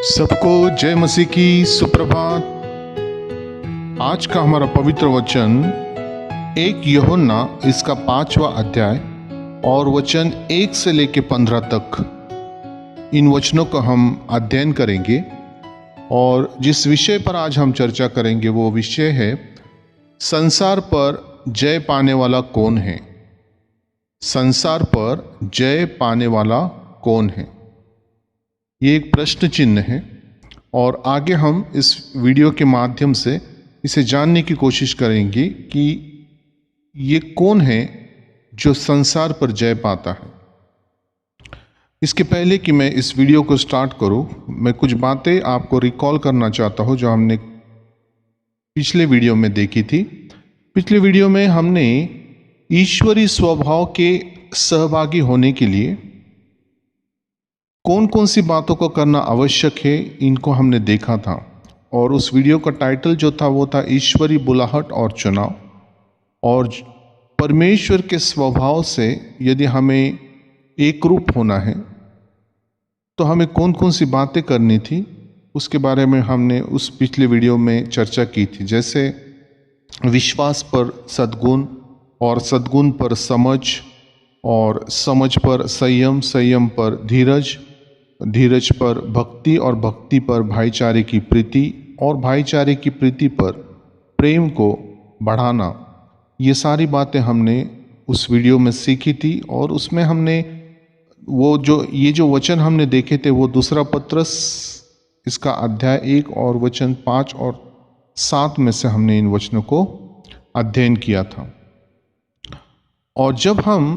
सबको जय मसीह की सुप्रभात। आज का हमारा पवित्र वचन 1 यूहन्ना इसका 5वां अध्याय और वचन 1 से लेकर 15 तक, इन वचनों को हम अध्ययन करेंगे। और जिस विषय पर आज हम चर्चा करेंगे वो विषय है संसार पर जय पाने वाला कौन है। संसार पर जय पाने वाला कौन है, ये एक प्रश्न चिन्ह है। और आगे हम इस वीडियो के माध्यम से इसे जानने की कोशिश करेंगे कि ये कौन है जो संसार पर जय पाता है। इसके पहले कि मैं इस वीडियो को स्टार्ट करूं, मैं कुछ बातें आपको रिकॉल करना चाहता हूं जो हमने पिछले वीडियो में देखी थी। पिछले वीडियो में हमने ईश्वरीय स्वभाव के सहभागी होने के लिए कौन कौन सी बातों को करना आवश्यक है, इनको हमने देखा था। और उस वीडियो का टाइटल जो था वो था ईश्वरीय बुलाहट और चुनाव। और परमेश्वर के स्वभाव से यदि हमें एक रूप होना है तो हमें कौन कौन सी बातें करनी थी, उसके बारे में हमने उस पिछले वीडियो में चर्चा की थी। जैसे विश्वास पर सद्गुण, और सद्गुण पर समझ, और समझ पर संयम, संयम पर धीरज, धीरज पर भक्ति, और भक्ति पर भाईचारे की प्रीति, और भाईचारे की प्रीति पर प्रेम को बढ़ाना। ये सारी बातें हमने उस वीडियो में सीखी थी। और उसमें हमने ये जो वचन हमने देखे थे वो दूसरा पत्रस इसका अध्याय 1 और वचन 5 और 7 में से हमने इन वचनों को अध्ययन किया था। और जब हम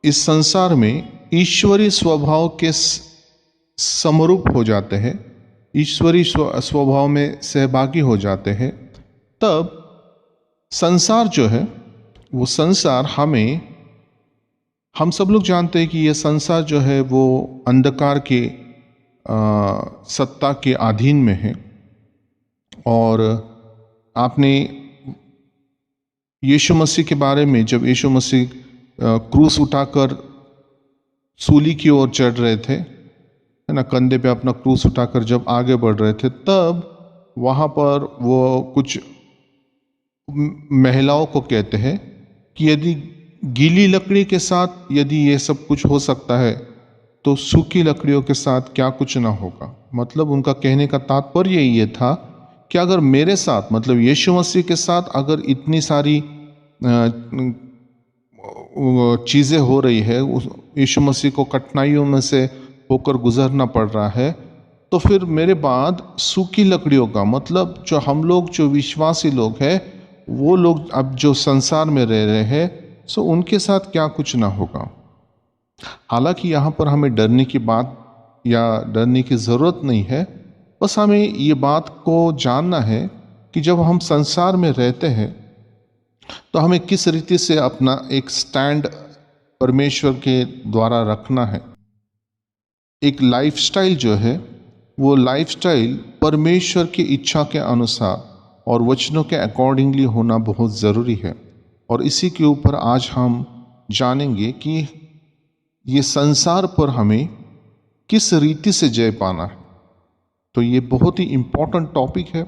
इस संसार में ईश्वरीय स्वभाव के समरूप हो जाते हैं, ईश्वरीय स्वभाव में सहभागी हो जाते हैं, तब संसार जो है वो संसार हम सब लोग जानते हैं कि ये संसार जो है वो अंधकार के सत्ता के अधीन में है। और आपने यीशु मसीह के बारे में, जब यीशु मसीह क्रूस उठाकर सूली की ओर चढ़ रहे थे, है ना, कंधे पे अपना क्रूस उठाकर जब आगे बढ़ रहे थे, तब वहाँ पर वो कुछ महिलाओं को कहते हैं कि यदि गीली लकड़ी के साथ यदि ये सब कुछ हो सकता है तो सूखी लकड़ियों के साथ क्या कुछ ना होगा। मतलब उनका कहने का तात्पर्य ये था कि अगर मेरे साथ, मतलब यीशु मसीह के साथ अगर इतनी सारी चीज़ें हो रही है, यीशु मसीह को कठिनाइयों में से होकर गुजरना पड़ रहा है, तो फिर मेरे बाद सूखी लकड़ियों का मतलब जो हम लोग, जो विश्वासी लोग हैं, वो लोग अब जो संसार में रह रहे हैं, सो उनके साथ क्या कुछ ना होगा। हालांकि यहाँ पर हमें डरने की बात या डरने की ज़रूरत नहीं है। बस हमें ये बात को जानना है कि जब हम संसार में रहते हैं तो हमें किस रीति से अपना एक स्टैंड परमेश्वर के द्वारा रखना है। एक लाइफस्टाइल जो है वो लाइफस्टाइल परमेश्वर की इच्छा के अनुसार और वचनों के अकॉर्डिंगली होना बहुत ज़रूरी है। और इसी के ऊपर आज हम जानेंगे कि ये संसार पर हमें किस रीति से जय पाना है। तो ये बहुत ही इम्पोर्टेंट टॉपिक है,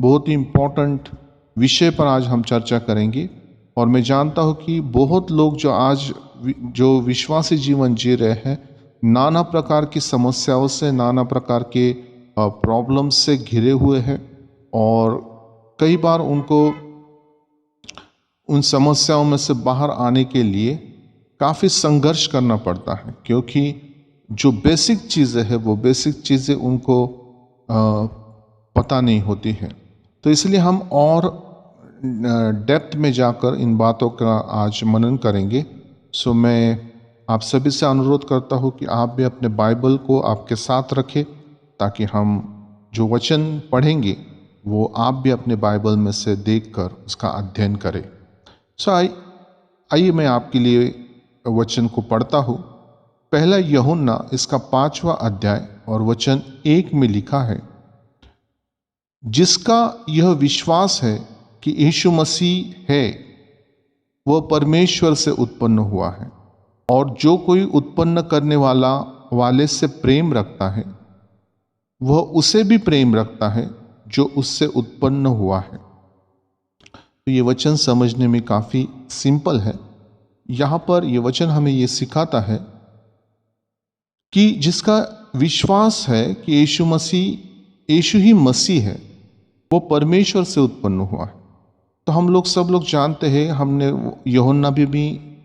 बहुत ही इम्पोर्टेंट विषय पर आज हम चर्चा करेंगे। और मैं जानता हूँ कि बहुत लोग जो आज जो विश्वासी जीवन जी रहे हैं, नाना प्रकार की समस्याओं से, नाना प्रकार के प्रॉब्लम्स से घिरे हुए हैं। और कई बार उनको उन समस्याओं में से बाहर आने के लिए काफ़ी संघर्ष करना पड़ता है, क्योंकि जो बेसिक चीज़ें हैं वो बेसिक चीज़ें उनको पता नहीं होती है। तो इसलिए हम और डेप्थ में जाकर इन बातों का आज मनन करेंगे। सो मैं आप सभी से अनुरोध करता हूँ कि आप भी अपने बाइबल को आपके साथ रखें, ताकि हम जो वचन पढ़ेंगे वो आप भी अपने बाइबल में से देखकर उसका अध्ययन करें। सो आइए मैं आपके लिए वचन को पढ़ता हूँ। 1 यूहन्ना इसका 5वां अध्याय और वचन 1 में लिखा है, जिसका यह विश्वास है कि यीशु मसीह है वह परमेश्वर से उत्पन्न हुआ है, और जो कोई उत्पन्न करने वाले से प्रेम रखता है वह उसे भी प्रेम रखता है जो उससे उत्पन्न हुआ है। तो ये वचन समझने में काफ़ी सिंपल है। यहाँ पर ये वचन हमें ये सिखाता है कि जिसका विश्वास है कि यीशु ही मसीह है, वो परमेश्वर से उत्पन्न हुआ है। तो हम लोग सब लोग जानते हैं, हमने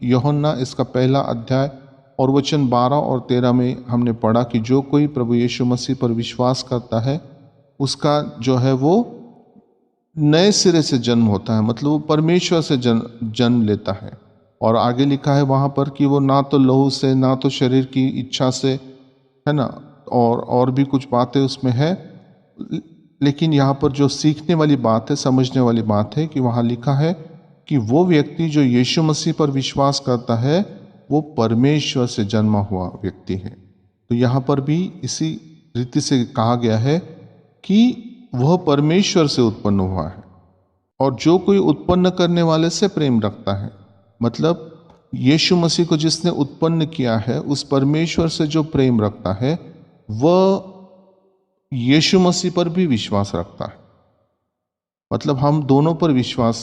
यूहन्ना इसका पहला अध्याय और वचन 12 और 13 में हमने पढ़ा कि जो कोई प्रभु यीशु मसीह पर विश्वास करता है उसका जो है वो नए सिरे से जन्म होता है, मतलब वो परमेश्वर से जन्म लेता है। और आगे लिखा है वहाँ पर कि वो ना तो लहू से ना तो शरीर की इच्छा से, है ना, और भी कुछ बातें उसमें है। लेकिन यहाँ पर जो सीखने वाली बात है, समझने वाली बात है कि वहाँ लिखा है कि वो व्यक्ति जो यीशु मसीह पर विश्वास करता है वो परमेश्वर से जन्मा हुआ व्यक्ति है। तो यहाँ पर भी इसी रीति से कहा गया है कि वह परमेश्वर से उत्पन्न हुआ है और जो कोई उत्पन्न करने वाले से प्रेम रखता है, मतलब यीशु मसीह को जिसने उत्पन्न किया है उस परमेश्वर से जो प्रेम रखता है वह यीशु मसीह पर भी विश्वास रखता है। मतलब हम दोनों पर विश्वास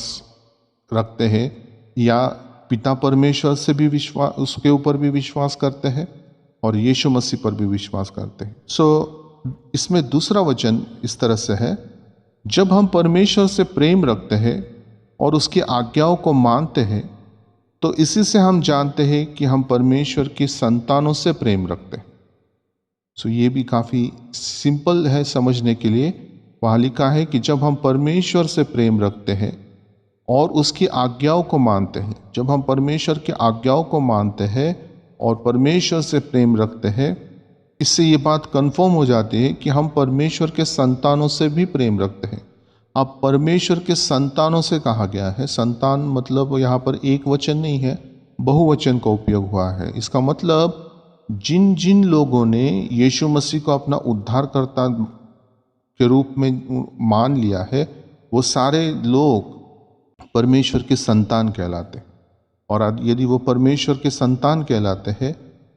रखते हैं, या पिता परमेश्वर से भी विश्वास, उसके ऊपर भी विश्वास करते हैं और यीशु मसीह पर भी विश्वास करते हैं। इसमें दूसरा वचन इस तरह से है, जब हम परमेश्वर से प्रेम रखते हैं और उसकी आज्ञाओं को मानते हैं तो इसी से हम जानते हैं कि हम परमेश्वर की संतानों से प्रेम रखते हैं। ये भी काफ़ी सिंपल है समझने के लिए। वहाँ लिखा है कि जब हम परमेश्वर से प्रेम रखते हैं और उसकी आज्ञाओं को मानते हैं, जब हम परमेश्वर की आज्ञाओं को मानते हैं और परमेश्वर से प्रेम रखते हैं, इससे ये बात कंफर्म हो जाती है कि हम परमेश्वर के संतानों से भी प्रेम रखते हैं। अब परमेश्वर के संतानों से कहा गया है, संतान मतलब यहाँ पर एक वचन नहीं है, बहुवचन का उपयोग हुआ है। इसका मतलब जिन जिन लोगों ने यीशु मसीह को अपना उद्धारकर्ता के रूप में मान लिया है वो सारे लोग परमेश्वर के संतान कहलाते हैं। और यदि वो परमेश्वर के संतान कहलाते हैं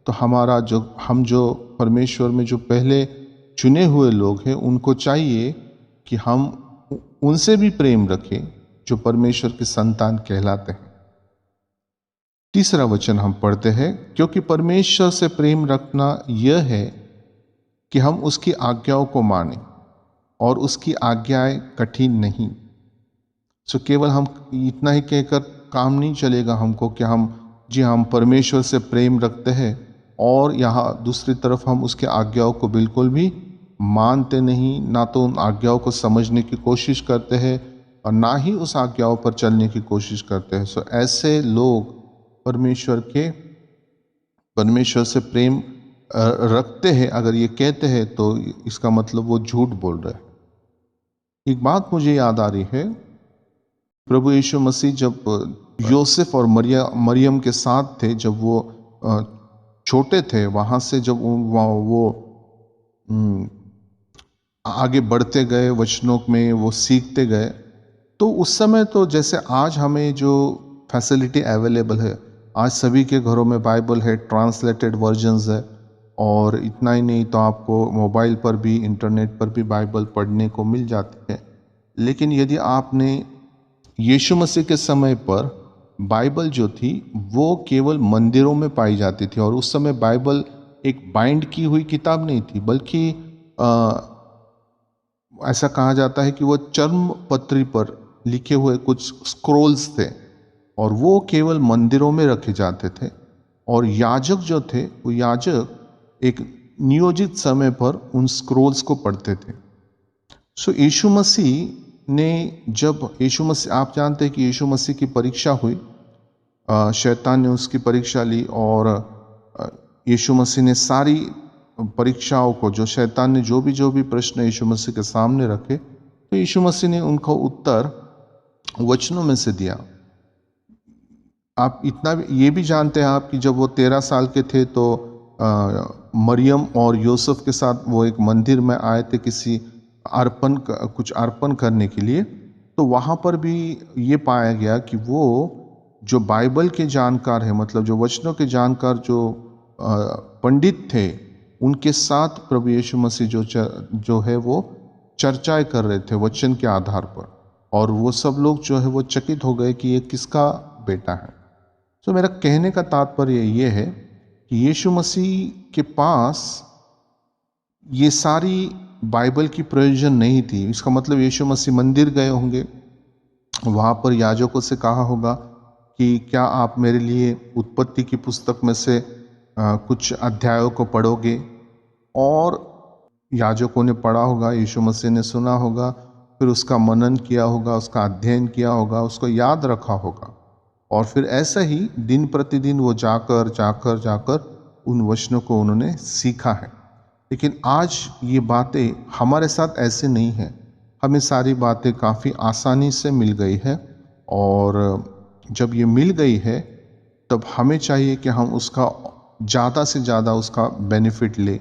तो हम जो परमेश्वर में जो पहले चुने हुए लोग हैं उनको चाहिए कि हम उनसे भी प्रेम रखें जो परमेश्वर के संतान कहलाते हैं। तीसरा वचन हम पढ़ते हैं, क्योंकि परमेश्वर से प्रेम रखना यह है कि हम उसकी आज्ञाओं को मानें और उसकी आज्ञाएं कठिन नहीं। केवल हम इतना ही कहकर काम नहीं चलेगा हमको कि हम परमेश्वर से प्रेम रखते हैं और यहाँ दूसरी तरफ हम उसके आज्ञाओं को बिल्कुल भी मानते नहीं, ना तो उन आज्ञाओं को समझने की कोशिश करते हैं और ना ही उस आज्ञाओं पर चलने की कोशिश करते हैं। ऐसे लोग परमेश्वर से प्रेम रखते हैं अगर ये कहते हैं तो इसका मतलब वो झूठ बोल रहे हैं। एक बात मुझे याद आ रही है, प्रभु यीशु मसीह जब योसेफ और मरियम के साथ थे, जब वो छोटे थे, वहाँ से जब वो आगे बढ़ते गए वचनों में, वो सीखते गए, तो उस समय तो जैसे आज हमें जो फैसिलिटी अवेलेबल है, आज सभी के घरों में बाइबल है, ट्रांसलेटेड वर्जन्स है, और इतना ही नहीं तो आपको मोबाइल पर भी, इंटरनेट पर भी बाइबल पढ़ने को मिल जाती है। लेकिन यदि आपने यीशु मसीह के समय पर बाइबल जो थी वो केवल मंदिरों में पाई जाती थी, और उस समय बाइबल एक बाइंड की हुई किताब नहीं थी, बल्कि ऐसा कहा जाता है कि वो चर्म पत्री पर लिखे हुए कुछ स्क्रोल्स थे और वो केवल मंदिरों में रखे जाते थे, और याजक जो थे वो याजक एक नियोजित समय पर उन स्क्रोल्स को पढ़ते थे। यीशु मसीह ने आप जानते हैं कि यीशु मसीह की परीक्षा हुई, शैतान ने उसकी परीक्षा ली, और यीशु मसीह ने सारी परीक्षाओं को, जो शैतान ने जो भी प्रश्न यीशु मसीह के सामने रखे, तो यीशु मसीह ने उनको उत्तर वचनों में से दिया। आप इतना ये भी जानते हैं आप कि जब वो 13 साल के थे तो मरियम और यूसुफ के साथ वो एक मंदिर में आए थे कुछ अर्पण करने के लिए, तो वहाँ पर भी ये पाया गया कि वो जो बाइबल के जानकार है, मतलब जो वचनों के जानकार जो पंडित थे, उनके साथ प्रभु यीशु मसीह जो है वो चर्चाएं कर रहे थे वचन के आधार पर, और वो सब लोग जो है वो चकित हो गए कि ये किसका बेटा है। तो मेरा कहने का तात्पर्य ये है कि यीशु मसीह के पास ये सारी बाइबल की प्रयोजन नहीं थी। इसका मतलब यीशु मसीह मंदिर गए होंगे, वहाँ पर याजकों से कहा होगा कि क्या आप मेरे लिए उत्पत्ति की पुस्तक में से कुछ अध्यायों को पढ़ोगे, और याजकों ने पढ़ा होगा, यीशु मसीह ने सुना होगा, फिर उसका मनन किया होगा, उसका अध्ययन किया होगा, उसको याद रखा होगा, और फिर ऐसा ही दिन प्रतिदिन वो जाकर जाकर जाकर उन वचनों को उन्होंने सीखा है। लेकिन आज ये बातें हमारे साथ ऐसे नहीं हैं। हमें सारी बातें काफ़ी आसानी से मिल गई है, और जब ये मिल गई है तब हमें चाहिए कि हम उसका ज़्यादा से ज़्यादा उसका बेनिफिट लें,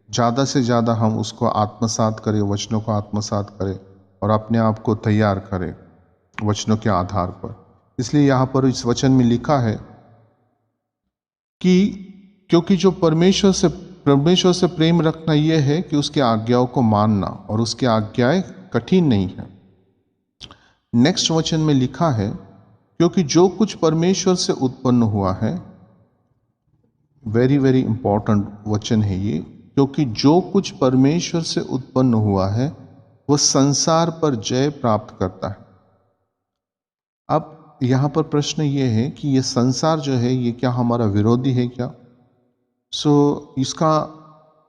ज़्यादा से ज़्यादा हम उसको आत्मसात करें, वचनों को आत्मसात करें और अपने आप को तैयार करें वचनों के आधार पर। इसलिए यहाँ पर इस वचन में लिखा है कि क्योंकि जो परमेश्वर से प्रेम रखना यह है कि उसकी आज्ञाओं को मानना, और उसकी आज्ञाएं कठिन नहीं है। नेक्स्ट वचन में लिखा है क्योंकि जो कुछ परमेश्वर से उत्पन्न हुआ है, वेरी वेरी इंपॉर्टेंट वचन है ये, क्योंकि जो कुछ परमेश्वर से उत्पन्न हुआ है वह संसार पर जय प्राप्त करता है। अब यहाँ पर प्रश्न ये है कि ये संसार जो है ये क्या हमारा विरोधी है क्या? इसका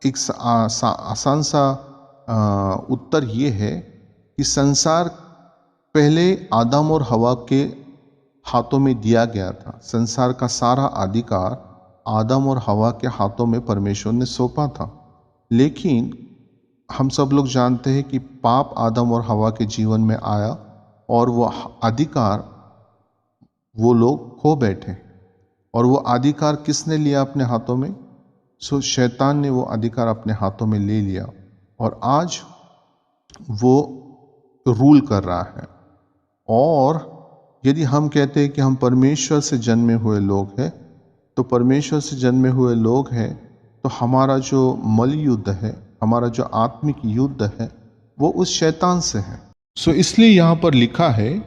एक आसान सा उत्तर ये है कि संसार पहले आदम और हवा के हाथों में दिया गया था। संसार का सारा अधिकार आदम और हवा के हाथों में परमेश्वर ने सौंपा था। लेकिन हम सब लोग जानते हैं कि पाप आदम और हवा के जीवन में आया और वो अधिकार वो लोग खो बैठे। और वो अधिकार किसने लिया अपने हाथों में? शैतान ने वो अधिकार अपने हाथों में ले लिया, और आज वो रूल कर रहा है। और यदि हम कहते हैं कि हम परमेश्वर से जन्मे हुए लोग हैं, तो परमेश्वर से जन्मे हुए लोग हैं तो हमारा जो मल युद्ध है, हमारा जो आत्मिक युद्ध है, वो उस शैतान से है। इसलिए यहाँ पर लिखा है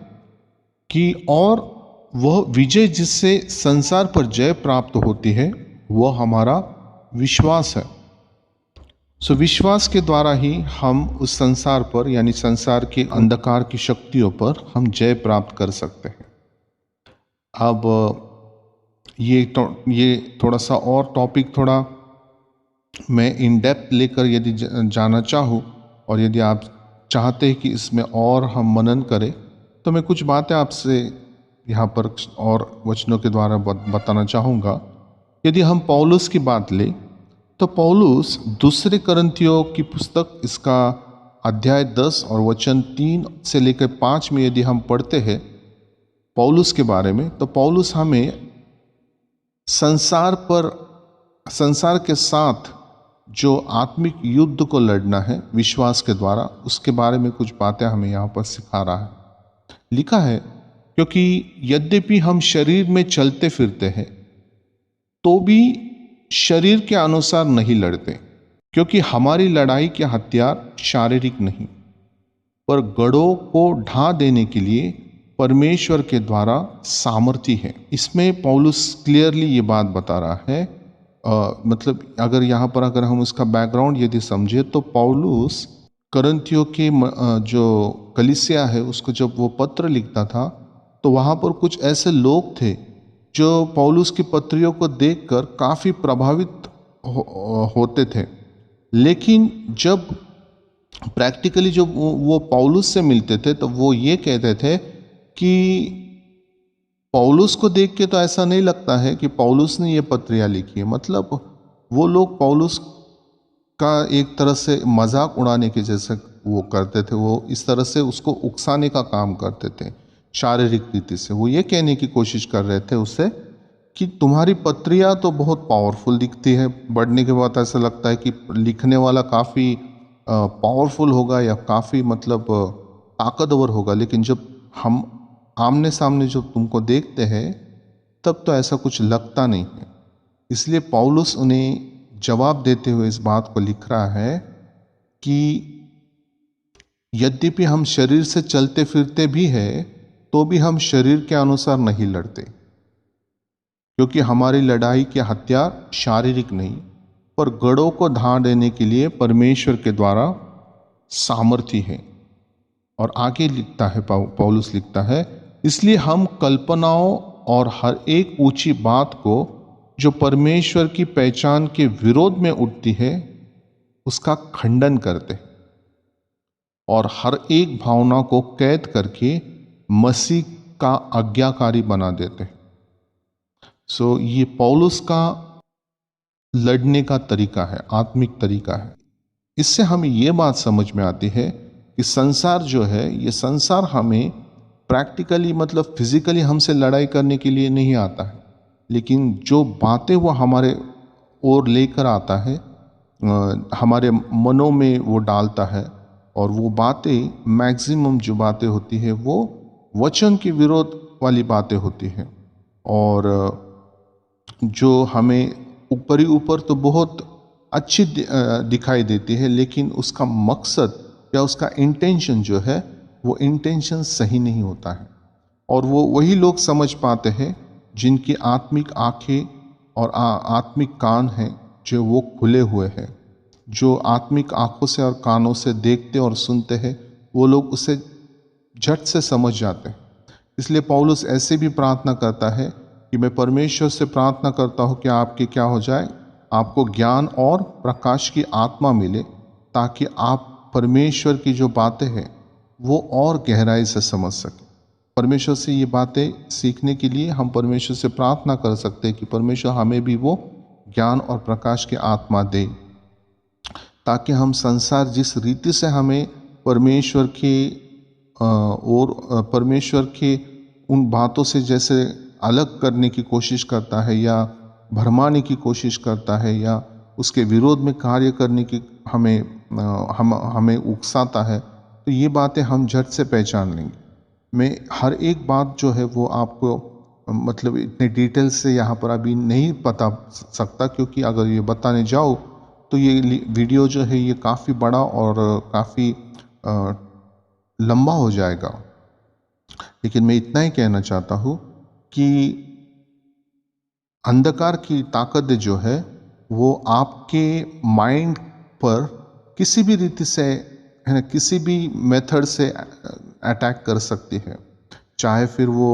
कि और वह विजय जिससे संसार पर जय प्राप्त होती है वह हमारा विश्वास है। विश्वास के द्वारा ही हम उस संसार पर, यानी संसार के अंधकार की शक्तियों पर हम जय प्राप्त कर सकते हैं। अब ये थोड़ा सा और टॉपिक थोड़ा मैं इन डेप्थ लेकर यदि जाना चाहूँ, और यदि आप चाहते हैं कि इसमें और हम मनन करें, तो मैं कुछ बातें आपसे यहाँ पर और वचनों के द्वारा बताना चाहूँगा। यदि हम पौलुस की बात लें तो पौलुस दूसरे करंथियों की पुस्तक इसका अध्याय 10 और वचन 3 से लेकर 5 में यदि हम पढ़ते हैं पौलुस के बारे में, तो पौलुस हमें संसार के साथ जो आत्मिक युद्ध को लड़ना है विश्वास के द्वारा, उसके बारे में कुछ बातें हमें यहाँ पर सिखा रहा है। लिखा है क्योंकि यद्यपि हम शरीर में चलते फिरते हैं तो भी शरीर के अनुसार नहीं लड़ते, क्योंकि हमारी लड़ाई के हथियार शारीरिक नहीं पर गढ़ों को ढा देने के लिए परमेश्वर के द्वारा सामर्थी है। इसमें पौलुस क्लियरली ये बात बता रहा है। मतलब अगर यहाँ पर अगर हम उसका बैकग्राउंड यदि समझे तो पौलुस करंथियों के जो कलीसिया है उसको जब वो पत्र लिखता था तो वहाँ पर कुछ ऐसे लोग थे जो पौलुस की पत्रियों को देखकर काफ़ी प्रभावित होते थे। लेकिन जब प्रैक्टिकली जब वो पौलुस से मिलते थे तो वो ये कहते थे कि पौलुस को देख के तो ऐसा नहीं लगता है कि पौलुस ने ये पत्रियाँ लिखी है। मतलब वो लोग पौलुस का एक तरह से मजाक उड़ाने के जैसे वो करते थे, वो इस तरह से उसको उकसाने का काम करते थे शारीरिक रीति से। वो ये कहने की कोशिश कर रहे थे उससे कि तुम्हारी पत्रियाँ तो बहुत पावरफुल दिखती है, पढ़ने के बाद ऐसा लगता है कि लिखने वाला काफ़ी पावरफुल होगा या काफ़ी मतलब ताकतवर होगा, लेकिन जब हम आमने सामने जब तुमको देखते हैं तब तो ऐसा कुछ लगता नहीं है। इसलिए पौलुस उन्हें जवाब देते हुए इस बात को लिख रहा है कि यद्यपि हम शरीर से चलते फिरते भी हैं तो भी हम शरीर के अनुसार नहीं लड़ते, क्योंकि हमारी लड़ाई के हथियार शारीरिक नहीं पर गढ़ों को ढा देने के लिए परमेश्वर के द्वारा सामर्थ्य है। और आगे लिखता है पौलुस लिखता है, इसलिए हम कल्पनाओं और हर एक ऊंची बात को जो परमेश्वर की पहचान के विरोध में उठती है उसका खंडन करते हैं और हर एक भावना को कैद करके मसीह का आज्ञाकारी बना देते हैं। सो ये पौलुस का लड़ने का तरीका है, आत्मिक तरीका है। इससे हमें ये बात समझ में आती है कि संसार जो है, ये संसार हमें प्रैक्टिकली मतलब फिजिकली हमसे लड़ाई करने के लिए नहीं आता है, लेकिन जो बातें वो हमारे ओर लेकर आता है, हमारे मनों में वो डालता है, और वो बातें मैक्सिमम जो बातें होती है वो वचन के विरोध वाली बातें होती हैं, और जो हमें ऊपरी ऊपर तो बहुत अच्छी दिखाई देती है, लेकिन उसका मकसद या उसका इंटेंशन जो है वो इंटेंशन सही नहीं होता है। और वो वही लोग समझ पाते हैं जिनकी आत्मिक आंखें और आत्मिक कान हैं जो वो खुले हुए हैं, जो आत्मिक आंखों से और कानों से देखते और सुनते हैं, वो लोग उसे झट से समझ जाते हैं। इसलिए पौलुस ऐसे भी प्रार्थना करता है कि मैं परमेश्वर से प्रार्थना करता हूँ कि आपके क्या हो जाए, आपको ज्ञान और प्रकाश की आत्मा मिले, ताकि आप परमेश्वर की जो बातें हैं वो और गहराई से समझ सकें। परमेश्वर से ये बातें सीखने के लिए हम परमेश्वर से प्रार्थना कर सकते हैं कि परमेश्वर हमें भी वो ज्ञान और प्रकाश की आत्मा दे, ताकि हम संसार जिस रीति से हमें परमेश्वर के और परमेश्वर के उन बातों से जैसे अलग करने की कोशिश करता है या भरमाने की कोशिश करता है या उसके विरोध में कार्य करने की हमें उकसाता है, तो ये बातें हम झट से पहचान लेंगे। मैं हर एक बात जो है वो आपको मतलब इतने डिटेल से यहाँ पर अभी नहीं बता सकता, क्योंकि अगर ये बताने जाओ तो ये वीडियो जो है ये काफ़ी बड़ा और काफ़ी लंबा हो जाएगा। लेकिन मैं इतना ही कहना चाहता हूँ कि अंधकार की ताकत जो है वो आपके माइंड पर किसी भी रीति से है ना, किसी भी मेथड से अटैक कर सकती है। चाहे फिर वो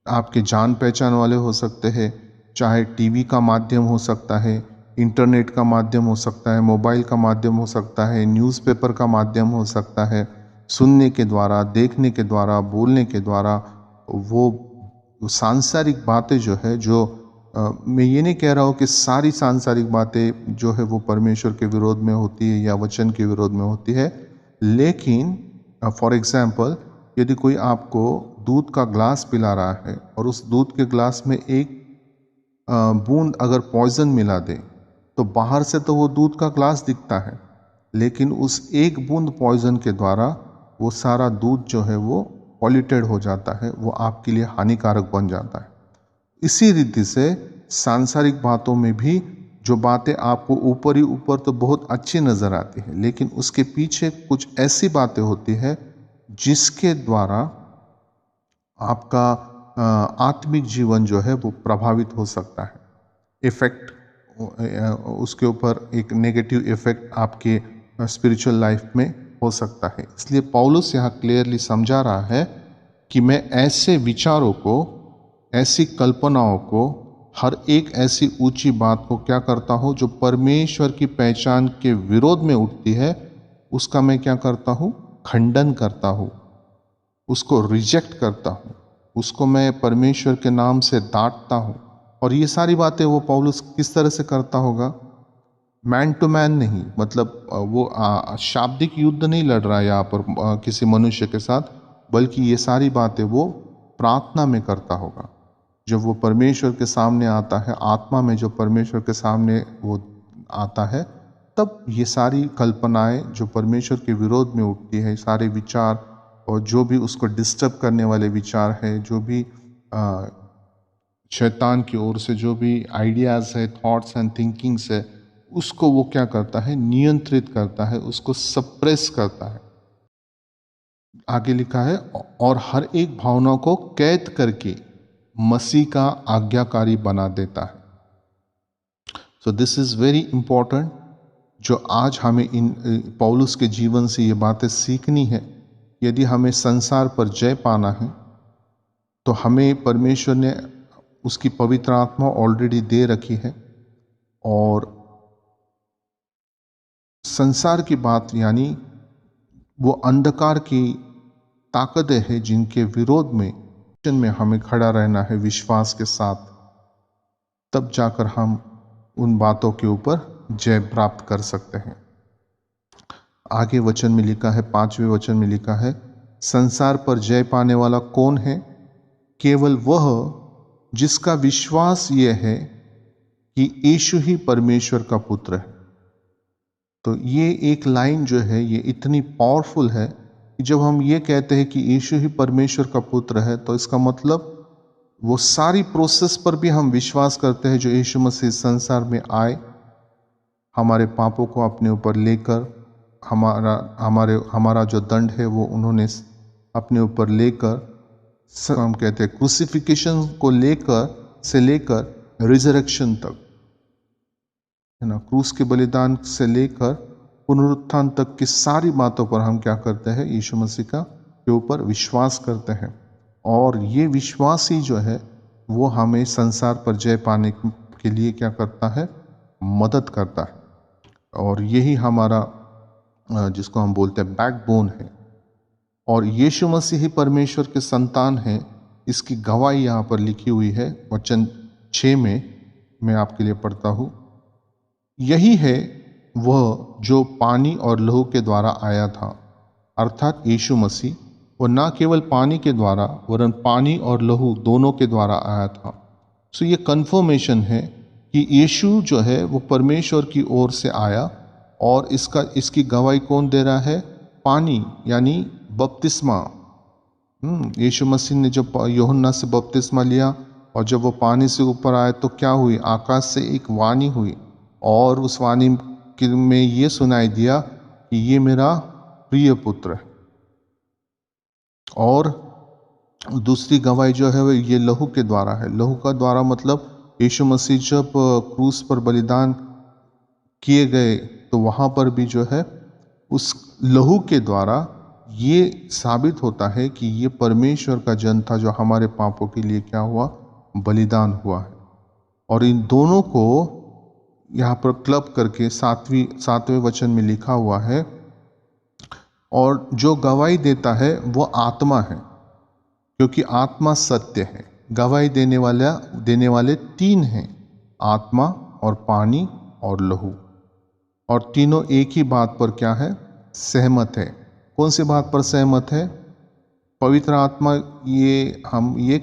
आपके जान पहचान वाले हो सकते हैं, चाहे टीवी का माध्यम हो सकता है, इंटरनेट का माध्यम हो सकता है, मोबाइल का माध्यम हो सकता है, न्यूज़पेपर का माध्यम हो सकता है, सुनने के द्वारा, देखने के द्वारा, बोलने के द्वारा, वो सांसारिक बातें जो है, जो मैं ये नहीं कह रहा हूँ कि सारी सांसारिक बातें जो है वो परमेश्वर के विरोध में होती है या वचन के विरोध में होती है, लेकिन फॉर एग्जाम्पल यदि कोई आपको दूध का ग्लास पिला रहा है और उस दूध के ग्लास में एक बूंद अगर पॉइजन मिला दे, तो बाहर से तो वो दूध का ग्लास दिखता है, लेकिन उस एक बूंद पॉइजन के द्वारा वो सारा दूध जो है वो पॉल्यूटेड हो जाता है, वो आपके लिए हानिकारक बन जाता है। इसी रीति से सांसारिक बातों में भी जो बातें आपको ऊपर ही ऊपर तो बहुत अच्छी नज़र आती है, लेकिन उसके पीछे कुछ ऐसी बातें होती है जिसके द्वारा आपका आत्मिक जीवन जो है वो प्रभावित हो सकता है। इफेक्ट उसके ऊपर एक नेगेटिव इफेक्ट आपके स्पिरिचुअल लाइफ में हो सकता है। इसलिए पौलुस यहाँ क्लियरली समझा रहा है कि मैं ऐसे विचारों को, ऐसी कल्पनाओं को, हर एक ऐसी ऊंची बात को क्या करता हूँ जो परमेश्वर की पहचान के विरोध में उठती है, उसका मैं क्या करता हूँ, खंडन करता हूँ, उसको रिजेक्ट करता हूँ, उसको मैं परमेश्वर के नाम से डांटता हूँ। और ये सारी बातें वो पौलुस किस तरह से करता होगा, मैन टू मैन नहीं, मतलब वो शाब्दिक युद्ध नहीं लड़ रहा है यहाँ पर किसी मनुष्य के साथ, बल्कि ये सारी बातें वो प्रार्थना में करता होगा। जब वो परमेश्वर के सामने आता है, आत्मा में जो परमेश्वर के सामने वो आता है, तब ये सारी कल्पनाएं जो परमेश्वर के विरोध में उठती है, सारे विचार और जो भी उसको डिस्टर्ब करने वाले विचार है, जो भी शैतान की ओर से जो भी आइडियाज़ है, थॉट्स एंड थिंकिंग्स है, उसको वो क्या करता है, नियंत्रित करता है, उसको सप्रेस करता है। आगे लिखा है, और हर एक भावना को कैद करके मसीह का आज्ञाकारी बना देता है। So this is very important, जो आज हमें इन पौलुस के जीवन से ये बातें सीखनी है। यदि हमें संसार पर जय पाना है तो हमें परमेश्वर ने उसकी पवित्र आत्मा ऑलरेडी दे रखी है, और संसार की बात यानी वो अंधकार की ताकतें हैं जिनके विरोध में हमें खड़ा रहना है विश्वास के साथ, तब जाकर हम उन बातों के ऊपर जय प्राप्त कर सकते हैं। आगे वचन में लिखा है, 5वें वचन में लिखा है, संसार पर जय पाने वाला कौन है? केवल वह जिसका विश्वास यह है कि यीशु ही परमेश्वर का पुत्र है। तो ये एक लाइन जो है ये इतनी पावरफुल है कि जब हम ये कहते हैं कि यीशु ही परमेश्वर का पुत्र है, तो इसका मतलब वो सारी प्रोसेस पर भी हम विश्वास करते हैं जो यीशु मसीह संसार में आए, हमारे पापों को अपने ऊपर लेकर, हमारा जो दंड है वो उन्होंने अपने ऊपर लेकर, हम कहते हैं क्रूसिफिकेशन को लेकर रिजरेक्शन तक, है ना, क्रूस के बलिदान से लेकर पुनरुत्थान तक की सारी बातों पर हम क्या करते हैं, यीशु मसीह के ऊपर विश्वास करते हैं। और ये विश्वास ही जो है वो हमें संसार पर जय पाने के लिए क्या करता है, मदद करता है। और यही हमारा जिसको हम बोलते हैं बैकबोन है। और यीशु मसीह ही परमेश्वर के संतान हैं, इसकी गवाही यहाँ पर लिखी हुई है। वचन 6 में मैं आपके लिए पढ़ता हूँ, यही है वह जो पानी और लहू के द्वारा आया था, अर्थात यीशु मसीह, वो न केवल पानी के द्वारा वरन पानी और लहू दोनों के द्वारा आया था। सो ये कन्फर्मेशन है कि यीशु जो है वो परमेश्वर की ओर से आया, और इसकी गवाही कौन दे रहा है? पानी यानी बपतिस्मा। यीशु मसीह ने जब यूहन्ना से बपतिस्मा लिया और जब वो पानी से ऊपर आए तो क्या हुई? आकाश से एक वाणी हुई, और उस वाणी में ये सुनाई दिया कि ये मेरा प्रिय पुत्र है। और दूसरी गवाही जो है वो ये लहू के द्वारा है। लहू का द्वारा मतलब यीशु मसीह जब क्रूस पर बलिदान किए गए तो वहाँ पर भी जो है उस लहू के द्वारा ये साबित होता है कि ये परमेश्वर का जन था जो हमारे पापों के लिए क्या हुआ? बलिदान हुआ है। और इन दोनों को यहाँ पर क्लब करके 7वें वचन में लिखा हुआ है, और जो गवाही देता है वो आत्मा है, क्योंकि आत्मा सत्य है। गवाही देने वाले 3 हैं, आत्मा और पानी और लहू, और तीनों एक ही बात पर क्या है? सहमत है। कौन सी बात पर सहमत है? पवित्र आत्मा ये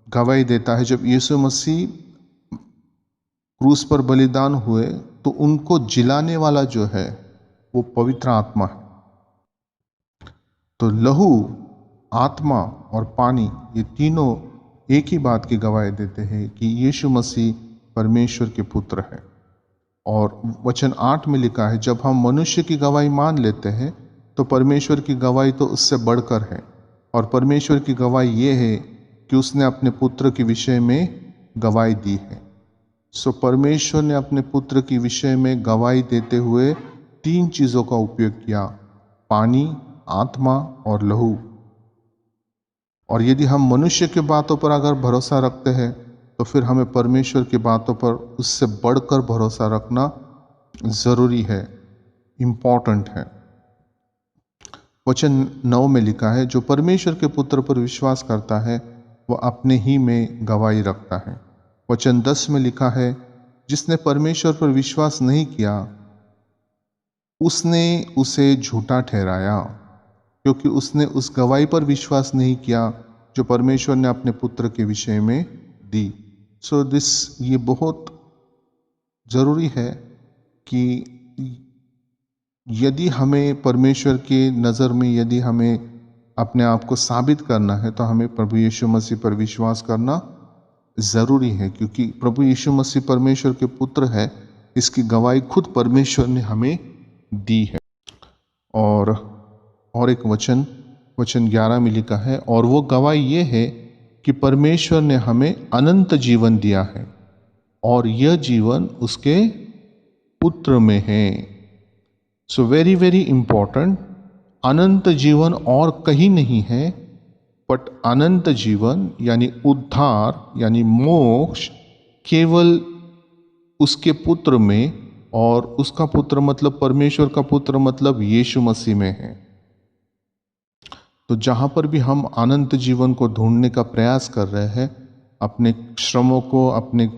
गवाही देता है, जब यीशु मसीह क्रूस पर बलिदान हुए तो उनको जिलाने वाला जो है वो पवित्र आत्मा है। तो लहू, आत्मा और पानी ये तीनों एक ही बात की गवाही देते हैं कि यीशु मसीह परमेश्वर के पुत्र है। और वचन 8 में लिखा है, जब हम मनुष्य की गवाही मान लेते हैं तो परमेश्वर की गवाही तो उससे बढ़कर है। और परमेश्वर की गवाही ये है कि उसने अपने पुत्र के विषय में गवाही दी है। सो परमेश्वर ने अपने पुत्र के विषय में गवाही देते हुए 3 चीज़ों का उपयोग किया, पानी, आत्मा और लहू। और यदि हम मनुष्य की बातों पर अगर भरोसा रखते हैं तो फिर हमें परमेश्वर की बातों पर उससे बढ़कर भरोसा रखना ज़रूरी है, इम्पॉर्टेंट है। वचन 9 में लिखा है, जो परमेश्वर के पुत्र पर विश्वास करता है वह अपने ही में गवाही रखता है। वचन 10 में लिखा है, जिसने परमेश्वर पर विश्वास नहीं किया उसने उसे झूठा ठहराया, क्योंकि उसने उस गवाही पर विश्वास नहीं किया जो परमेश्वर ने अपने पुत्र के विषय में दी। सो ये बहुत ज़रूरी है कि यदि हमें परमेश्वर के नज़र में यदि हमें अपने आप को साबित करना है तो हमें प्रभु यीशु मसीह पर विश्वास करना ज़रूरी है, क्योंकि प्रभु यीशु मसीह परमेश्वर के पुत्र है, इसकी गवाही खुद परमेश्वर ने हमें दी है। और एक वचन 11 में लिखा है, और वो गवाही ये है कि परमेश्वर ने हमें अनंत जीवन दिया है और यह जीवन उसके पुत्र में है। सो वेरी वेरी इंपॉर्टेंट, अनंत जीवन और कहीं नहीं है, बट अनंत जीवन यानी उद्धार यानी मोक्ष केवल उसके पुत्र में, और उसका पुत्र मतलब परमेश्वर का पुत्र मतलब यीशु मसीह में है। तो जहाँ पर भी हम अनंत जीवन को ढूंढने का प्रयास कर रहे हैं, अपने श्रमों को, अपने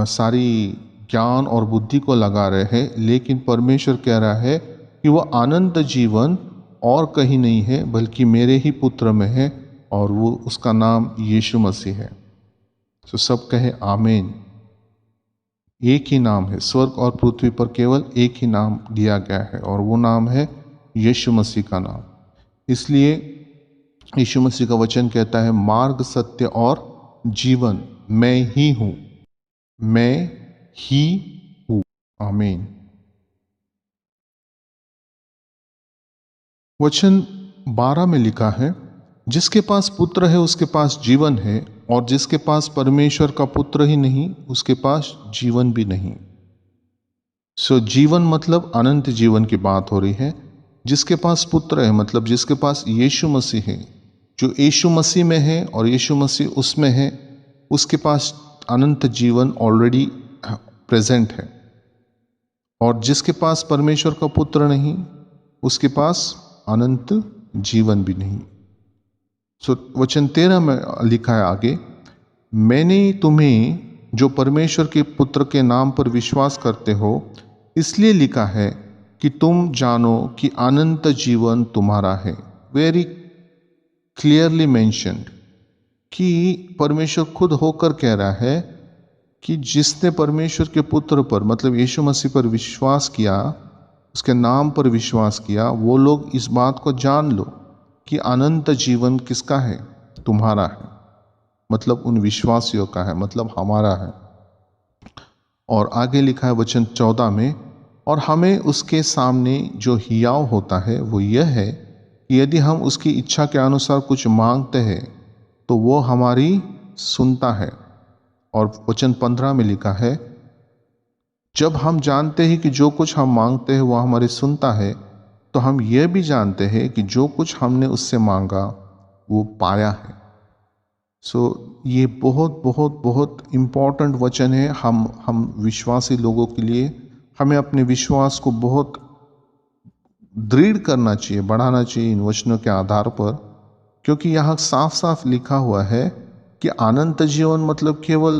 सारी ज्ञान और बुद्धि को लगा रहे हैं, लेकिन परमेश्वर कह रहा है कि वह अनंत जीवन और कहीं नहीं है बल्कि मेरे ही पुत्र में है, और वो उसका नाम यीशु मसीह है। तो सब कहे आमीन। एक ही नाम है, स्वर्ग और पृथ्वी पर केवल एक ही नाम दिया गया है, और वो नाम है यीशु मसीह का नाम। इसलिए यीशु मसीह का वचन कहता है, मार्ग, सत्य और जीवन मैं ही हूं, मैं ही हूं। आमीन। वचन 12 में लिखा है, जिसके पास पुत्र है उसके पास जीवन है, और जिसके पास परमेश्वर का पुत्र ही नहीं उसके पास जीवन भी नहीं। सो जीवन मतलब अनंत जीवन की बात हो रही है। जिसके पास पुत्र है मतलब जिसके पास यीशु मसीह है, जो यीशु मसीह में है और यीशु मसीह उसमें है, उसके पास अनंत जीवन ऑलरेडी प्रेजेंट है। और जिसके पास परमेश्वर का पुत्र नहीं उसके पास अनंत जीवन भी नहीं। सो वचन 13 में लिखा है आगे, मैंने तुम्हें जो परमेश्वर के पुत्र के नाम पर विश्वास करते हो इसलिए लिखा है कि तुम जानो कि अनंत जीवन तुम्हारा है। वेरी क्लियरली मेंशन्ड कि परमेश्वर खुद होकर कह रहा है कि जिसने परमेश्वर के पुत्र पर मतलब यीशु मसीह पर विश्वास किया, उसके नाम पर विश्वास किया, वो लोग इस बात को जान लो कि अनंत जीवन किसका है? तुम्हारा है, मतलब उन विश्वासियों का है, मतलब हमारा है। और आगे लिखा है वचन 14 में, और हमें उसके सामने जो हियाव होता है वो यह है कि यदि हम उसकी इच्छा के अनुसार कुछ मांगते हैं तो वो हमारी सुनता है। और वचन 15 में लिखा है, जब हम जानते हैं कि जो कुछ हम मांगते हैं वो हमारी सुनता है, तो हम यह भी जानते हैं कि जो कुछ हमने उससे मांगा वो पाया है। सो ये बहुत बहुत बहुत इम्पॉर्टेंट वचन है हम विश्वासी लोगों के लिए। हमें अपने विश्वास को बहुत दृढ़ करना चाहिए, बढ़ाना चाहिए इन वचनों के आधार पर, क्योंकि यहाँ साफ साफ लिखा हुआ है कि अनंत जीवन मतलब केवल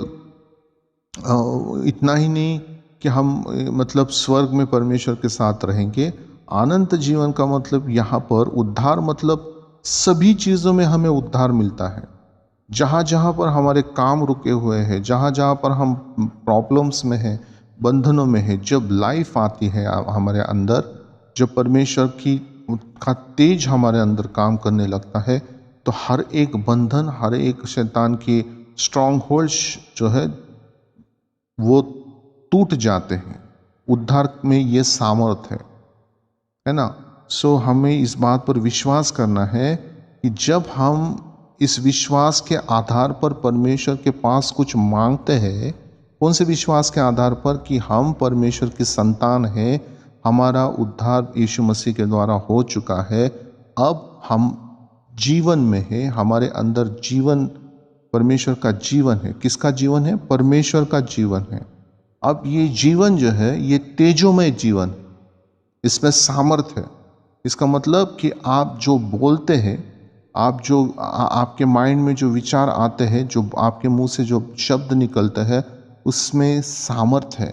इतना ही नहीं कि हम मतलब स्वर्ग में परमेश्वर के साथ रहेंगे। अनंत जीवन का मतलब यहाँ पर उद्धार, मतलब सभी चीज़ों में हमें उद्धार मिलता है। जहाँ जहाँ पर हमारे काम रुके हुए हैं, जहाँ जहाँ पर हम प्रॉब्लम्स में हैं, बंधनों में हैं, जब लाइफ आती है हमारे अंदर, जब परमेश्वर का तेज हमारे अंदर काम करने लगता है, तो हर एक बंधन, हर एक शैतान की स्ट्रॉन्ग होल्ड्स जो है वो टूट जाते हैं। उद्धार में ये सामर्थ है ना। सो हमें इस बात पर विश्वास करना है कि जब हम इस विश्वास के आधार पर परमेश्वर के पास कुछ मांगते हैं, कौन से विश्वास के आधार पर? कि हम परमेश्वर की संतान हैं, हमारा उद्धार यीशु मसीह के द्वारा हो चुका है, अब हम जीवन में है, हमारे अंदर जीवन, परमेश्वर का जीवन है। किसका जीवन है? परमेश्वर का जीवन है। अब ये जीवन जो है ये तेजोमय जीवन, इसमें सामर्थ है। इसका मतलब कि आप जो बोलते हैं, आप जो आपके माइंड में जो विचार आते हैं, जो आपके मुंह से जो शब्द निकलते हैं, उसमें सामर्थ है,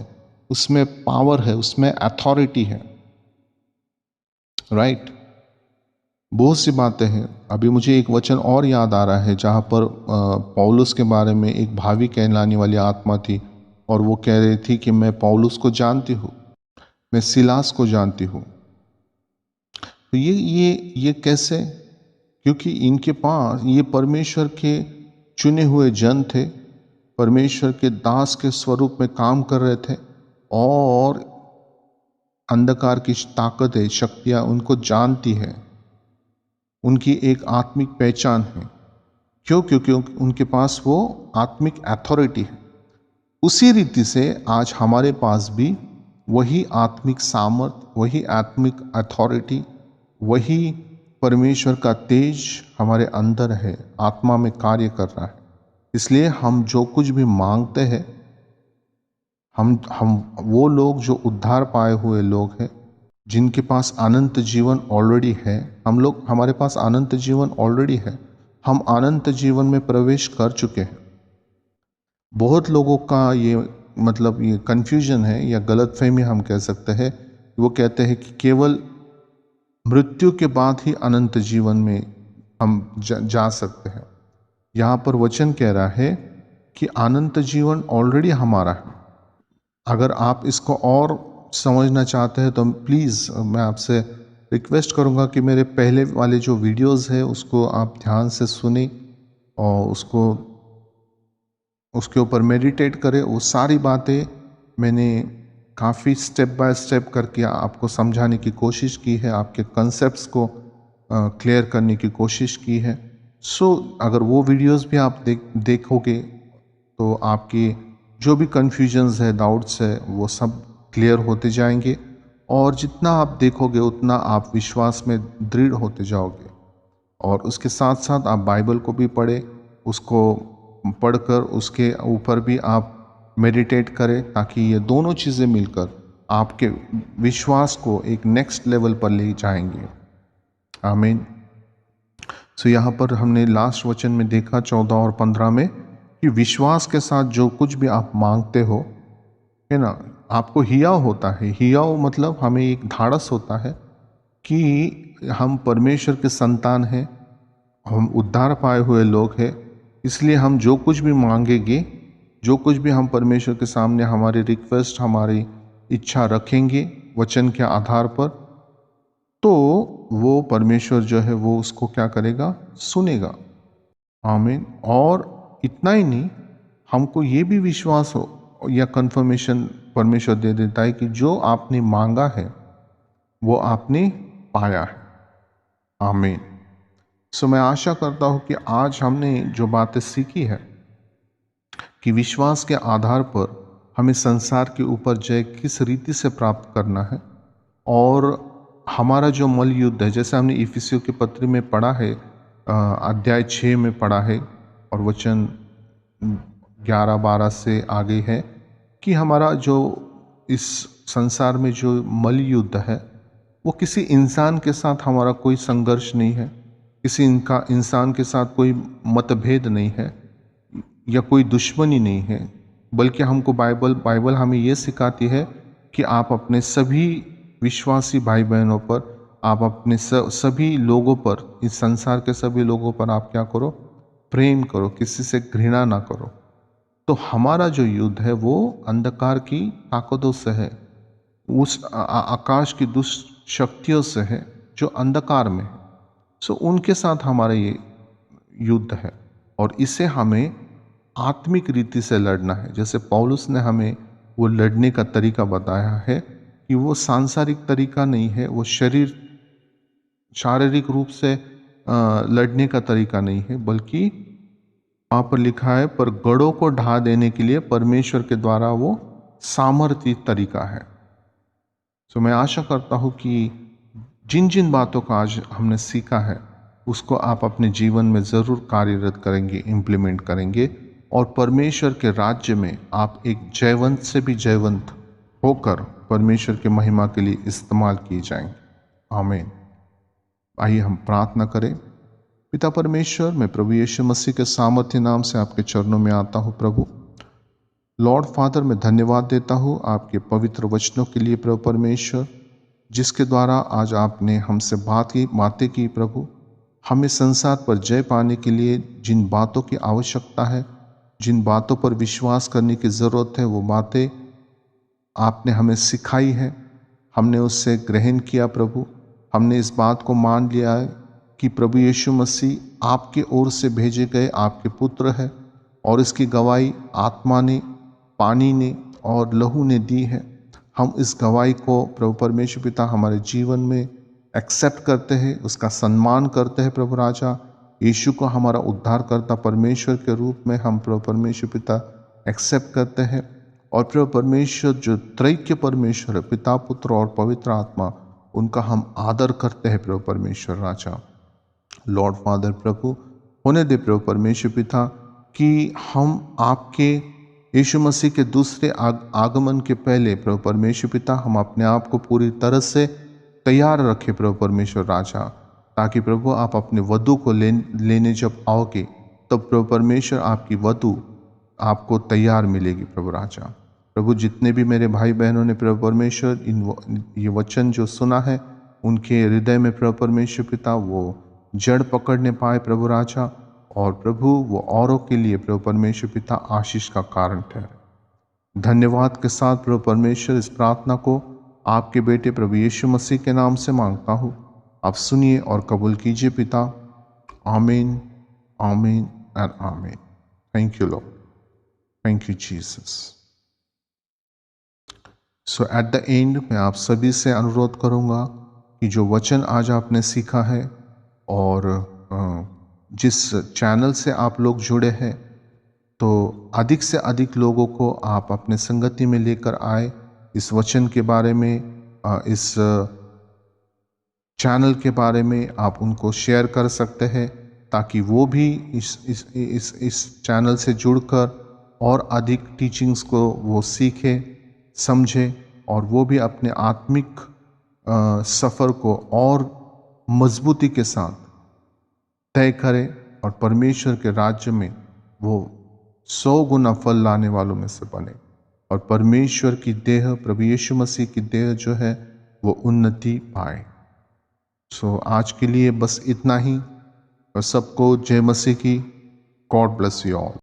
उसमें पावर है, उसमें अथॉरिटी है। राइट। बहुत सी बातें हैं। अभी मुझे एक वचन और याद आ रहा है जहाँ पर पौलुस के बारे में एक भावी कहलाने वाली आत्मा थी, और वो कह रही थी कि मैं पौलुस को जानती हूँ, मैं सिलास को जानती हूँ। तो ये कैसे? क्योंकि इनके पास ये परमेश्वर के चुने हुए जन थे, परमेश्वर के दास के स्वरूप में काम कर रहे थे और अंधकार की ताकतें, शक्तियाँ उनको जानती है, उनकी एक आत्मिक पहचान है। क्यों? क्योंकि उनके पास वो आत्मिक अथॉरिटी है। उसी रीति से आज हमारे पास भी वही आत्मिक सामर्थ, वही आत्मिक अथॉरिटी, वही परमेश्वर का तेज हमारे अंदर है, आत्मा में कार्य कर रहा है। इसलिए हम जो कुछ भी मांगते हैं, हम वो लोग जो उद्धार पाए हुए लोग हैं, जिनके पास अनंत जीवन ऑलरेडी है, हमारे पास अनंत जीवन ऑलरेडी है, हम अनंत जीवन में प्रवेश कर चुके हैं। बहुत लोगों का ये कन्फ्यूजन है या गलतफहमी हम कह सकते हैं। वो कहते हैं कि केवल मृत्यु के बाद ही अनंत जीवन में हम जा सकते हैं। यहाँ पर वचन कह रहा है कि अनंत जीवन ऑलरेडी हमारा है। अगर आप इसको और समझना चाहते हैं तो प्लीज़ मैं आपसे रिक्वेस्ट करूँगा कि मेरे पहले वाले जो वीडियोस है उसको आप ध्यान से सुने और उसके ऊपर मेडिटेट करें। वो सारी बातें मैंने काफ़ी स्टेप बाय स्टेप करके आपको समझाने की कोशिश की है, आपके कंसेप्ट्स को क्लियर करने की कोशिश की है। अगर वो वीडियोस भी आप देखोगे तो आपकी जो भी कन्फ्यूजन्स है, डाउट्स है, वो सब क्लियर होते जाएंगे और जितना आप देखोगे उतना आप विश्वास में दृढ़ होते जाओगे। और उसके साथ साथ आप बाइबल को भी पढ़ें, उसको पढ़कर उसके ऊपर भी आप मेडिटेट करें, ताकि ये दोनों चीज़ें मिलकर आपके विश्वास को एक नेक्स्ट लेवल पर ले जाएंगे। आमीन। यहाँ पर हमने लास्ट वचन में देखा 14 और 15 में कि विश्वास के साथ जो कुछ भी आप मांगते हो, है ना, आपको हियाव होता है। हियाव मतलब हमें एक धाड़स होता है कि हम परमेश्वर के संतान हैं, हम उद्धार पाए हुए लोग हैं। इसलिए हम जो कुछ भी मांगेंगे, जो कुछ भी हम परमेश्वर के सामने हमारी रिक्वेस्ट, हमारी इच्छा रखेंगे वचन के आधार पर, तो वो परमेश्वर जो है वो उसको क्या करेगा? सुनेगा। आमीन। और इतना ही नहीं, हमको ये भी विश्वास हो या कंफर्मेशन परमेश्वर दे देता है कि जो आपने मांगा है वो आपने पाया है। आमीन। मैं आशा करता हूँ कि आज हमने जो बातें सीखी है कि विश्वास के आधार पर हमें संसार के ऊपर जय किस रीति से प्राप्त करना है, और हमारा जो मल युद्ध है, जैसे हमने इफिसियों के पत्र में पढ़ा है, अध्याय 6 में पढ़ा है और वचन 11-12 से आगे है कि हमारा जो इस संसार में जो मल युद्ध है वो किसी इंसान के साथ हमारा कोई संघर्ष नहीं है, किसी इंसान के साथ कोई मतभेद नहीं है या कोई दुश्मनी नहीं है, बल्कि हमको बाइबल हमें ये सिखाती है कि आप अपने सभी विश्वासी भाई बहनों पर, आप अपने सभी लोगों पर, इस संसार के सभी लोगों पर आप क्या करो? प्रेम करो, किसी से घृणा ना करो। तो हमारा जो युद्ध है वो अंधकार की ताकतों से है, उस आकाश की दुष्ट शक्तियों से है जो अंधकार में है। उनके साथ हमारा ये युद्ध है और इसे हमें आत्मिक रीति से लड़ना है। जैसे पौलुस ने हमें वो लड़ने का तरीका बताया है कि वो सांसारिक तरीका नहीं है, वो शारीरिक रूप से लड़ने का तरीका नहीं है, बल्कि वहाँ पर लिखा है, पर गढ़ों को ढा देने के लिए परमेश्वर के द्वारा वो सामर्थ्य तरीका है। मैं आशा करता हूँ कि जिन जिन बातों को आज हमने सीखा है उसको आप अपने जीवन में ज़रूर कार्यरत करेंगे, इम्प्लीमेंट करेंगे, और परमेश्वर के राज्य में आप एक जयवंत से भी जयवंत होकर परमेश्वर के महिमा के लिए इस्तेमाल किए जाएंगे। आमीन। आइए हम प्रार्थना करें। पिता परमेश्वर, मैं प्रभु यीशु मसीह के सामर्थ्य नाम से आपके चरणों में आता हूँ। प्रभु लॉर्ड फादर, मैं धन्यवाद देता हूँ आपके पवित्र वचनों के लिए प्रभु परमेश्वर, जिसके द्वारा आज आपने हमसे बातें की। प्रभु हमें संसार पर जय पाने के लिए जिन बातों की आवश्यकता है, जिन बातों पर विश्वास करने की ज़रूरत है, वो बातें आपने हमें सिखाई है, हमने उससे ग्रहण किया। प्रभु हमने इस बात को मान लिया है कि प्रभु यीशु मसीह आपके ओर से भेजे गए आपके पुत्र है, और इसकी गवाही आत्मा ने, पानी ने और लहू ने दी है। हम इस गवाही को प्रभु परमेश्वर पिता हमारे जीवन में एक्सेप्ट करते हैं, उसका सम्मान करते हैं। प्रभु राजा यीशु को हमारा उद्धारकर्ता परमेश्वर के रूप में हम प्रभु परमेश्वर पिता एक्सेप्ट करते हैं। और प्रभु परमेश्वर जो त्रैक्य परमेश्वर है, पिता, पुत्र और पवित्र आत्मा, उनका हम आदर करते हैं। प्रभु परमेश्वर राजा लॉर्ड फादर प्रभु होने दे प्रभु परमेश्वर पिता कि हम आपके यीशु मसीह के दूसरे आगमन के पहले प्रभु परमेश्वर पिता हम अपने आप को पूरी तरह से तैयार रखें प्रभु परमेश्वर राजा, ताकि प्रभु आप अपने वधु को लेने जब आओगे तब प्रभु परमेश्वर आपकी वधु आपको तैयार मिलेगी। प्रभु राजा प्रभु जितने भी मेरे भाई बहनों ने प्रभु परमेश्वर ये वचन जो सुना है, उनके हृदय में प्रभु परमेश्वर पिता वो जड़ पकड़ने पाए प्रभु राजा, और प्रभु वो औरों के लिए प्रभु परमेश्वर पिता आशीष का कारण ठहरे। धन्यवाद के साथ प्रभु परमेश्वर इस प्रार्थना को आपके बेटे प्रभु यीशु मसीह के नाम से मांगता हूँ। आप सुनिए और कबूल कीजिए पिता। आमीन, आमीन और आमीन। Thank you Lord, thank you Jesus. So at the end मैं आप सभी से अनुरोध करूँगा कि जो वचन आज आपने सीखा है और जिस चैनल से आप लोग जुड़े हैं, तो अधिक से अधिक लोगों को आप अपने संगति में लेकर आए। इस वचन के बारे में, इस चैनल के बारे में आप उनको शेयर कर सकते हैं, ताकि वो भी इस चैनल से जुड़कर और अधिक टीचिंग्स को वो सीखे, समझे, और वो भी अपने आत्मिक सफ़र को और मजबूती के साथ तय करें और परमेश्वर के राज्य में वो 100 गुना फल लाने वालों में से बने, और परमेश्वर की देह, प्रभु यीशु मसीह की देह जो है वो उन्नति पाए। सो आज के लिए बस इतना ही, और सबको जय मसीह की। God bless you all.